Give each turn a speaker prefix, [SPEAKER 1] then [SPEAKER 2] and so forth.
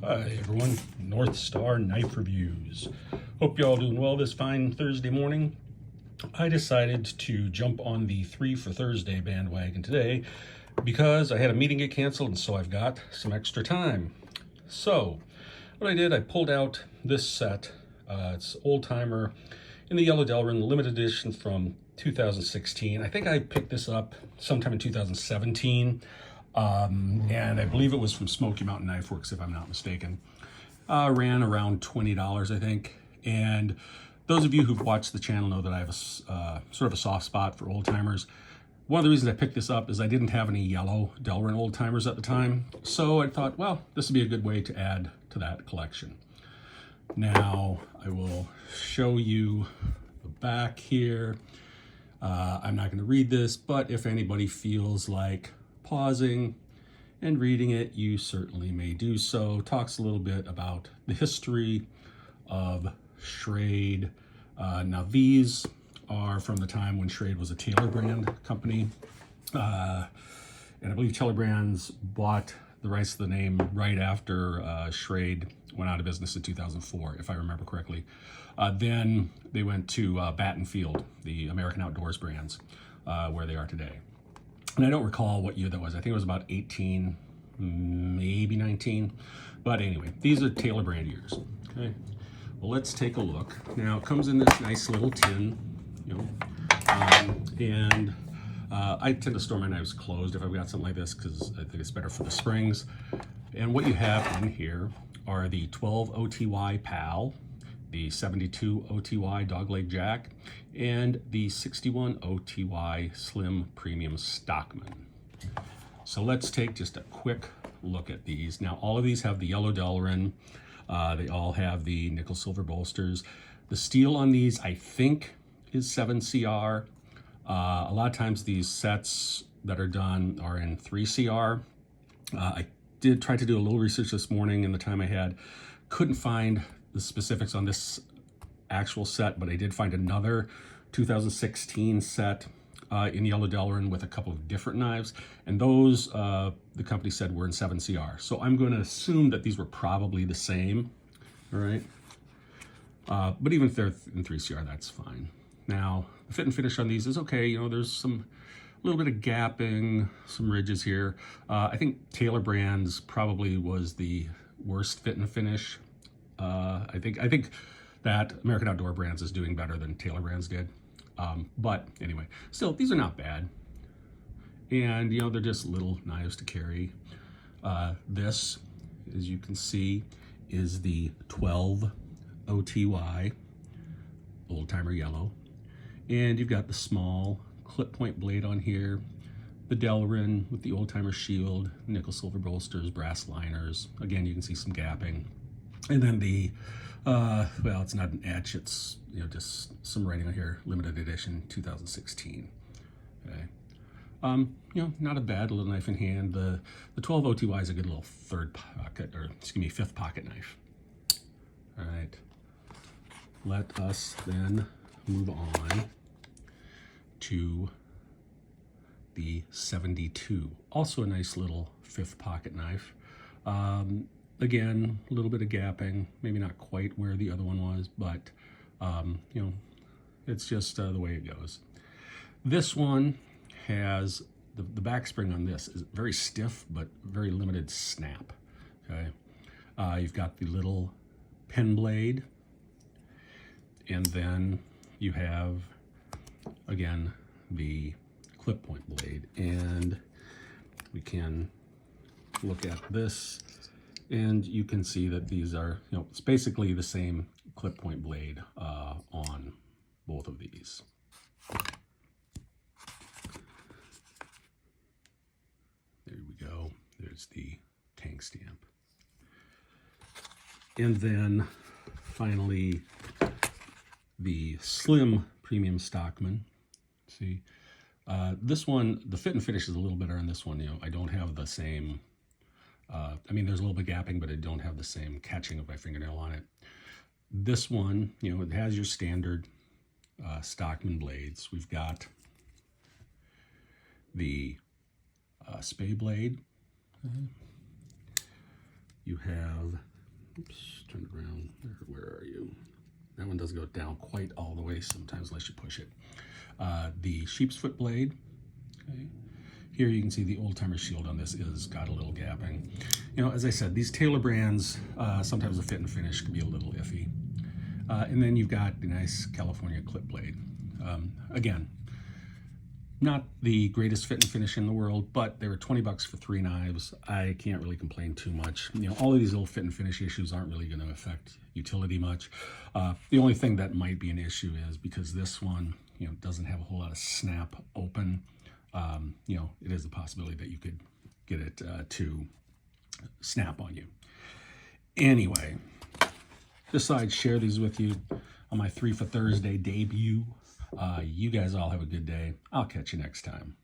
[SPEAKER 1] Hi everyone, North Star Knife Reviews. Hope you all doing well this fine Thursday morning. I decided to jump on the 3 for Thursday bandwagon today because I had a meeting get canceled and so I've got some extra time. So what I did, I pulled out this set. It's Old Timer in the Yellow Delrin limited edition from 2016. I think I picked this up sometime in 2017. And I believe it was from Smoky Mountain Knife Works, if I'm not mistaken. Ran around $20, I think. And those of you who've watched the channel know that I have a sort of a soft spot for old timers. One of the reasons I picked this up is I didn't have any yellow Delrin old timers at the time. So I thought, well, this would be a good way to add to that collection. Now I will show you the back here. I'm not going to read this, but if anybody feels like pausing and reading it, you certainly may do so. Talks a little bit about the history of Schrade. Now these are from the time when Schrade was a Taylor brand company. And I believe Taylor Brands bought the rights to the name right after Schrade went out of business in 2004, if I remember correctly. Then they went to Batten Field, the American Outdoors brands, where they are today. And I don't recall what year that was. I think it was about 18, maybe 19. But anyway, these are Taylor brand years. Okay. Well, let's take a look. Now, it comes in this nice little tin, you know, I tend to store my knives closed if I've got something like this because I think it's better for the springs. And what you have in here are the 12 OTY PAL, the 72 OTY Dogleg Jack, and the 61 OTY Slim Premium Stockman. So let's take just a quick look at these. Now, all of these have the yellow Delrin. They all have the nickel silver bolsters. The steel on these, I think, is 7CR. A lot of times these sets that are done are in 3CR. I did try to do a little research this morning in the time I had. Couldn't find the specifics on this actual set, but I did find another 2016 set in yellow Delrin with a couple of different knives, and those the company said were in 7CR. So I'm going to assume that these were probably the same, all right? But even if they're in 3CR, that's fine. Now, the fit and finish on these is okay. You know, there's a little bit of gapping, some ridges here. I think Taylor Brands probably was the worst fit and finish. I think that American Outdoor Brands is doing better than Taylor Brands did. But anyway, still, these are not bad. And, you know, they're just little knives to carry. This, as you can see, is the 12 OTY Old Timer Yellow. And you've got the small clip point blade on here, the Delrin with the Old Timer shield, nickel silver bolsters, brass liners. Again, you can see some gapping. And then the, well, it's not an etch, it's, you know, just some writing on here, limited edition 2016. Okay. You know, not a bad little knife in hand. The 12 OTY is a good little third pocket, or excuse me, fifth pocket knife. All right. Let us then move on to the 72. Also a nice little fifth pocket knife. Again, a little bit of gapping, maybe not quite where the other one was, but you know, it's just the way it goes. This one has the back spring on this is very stiff, but very limited snap. Okay, you've got the little pen blade, and then you have again the clip point blade, and we can look at this. And you can see that these are, you know, it's basically the same clip point blade on both of these. There we go. There's the tank stamp. And then finally, the Slim Premium Stockman. See, this one, the fit and finish is a little better on this one. You know, I don't have the same, I mean, there's a little bit gapping, but I don't have the same catching of my fingernail on it. This one, you know, it has your standard Stockman blades. We've got the Spey blade, you have, oops, turn it around, where are you? That one doesn't go down quite all the way sometimes unless you push it. The sheep's foot blade. Okay. Here you can see the Old Timer shield on this is got a little gapping. You know, as I said, these Taylor brands, sometimes the fit and finish can be a little iffy. And then you've got the nice California clip blade. Again, not the greatest fit and finish in the world, but they were 20 bucks for 3 knives. I can't really complain too much. You know, all of these little fit and finish issues aren't really going to affect utility much. The only thing that might be an issue is because this one, you know, doesn't have a whole lot of snap open. You know, it is a possibility that you could get it to snap on you. Anyway, just thought I'd share these with you on my 3 for Thursday debut. You guys all have a good day. I'll catch you next time.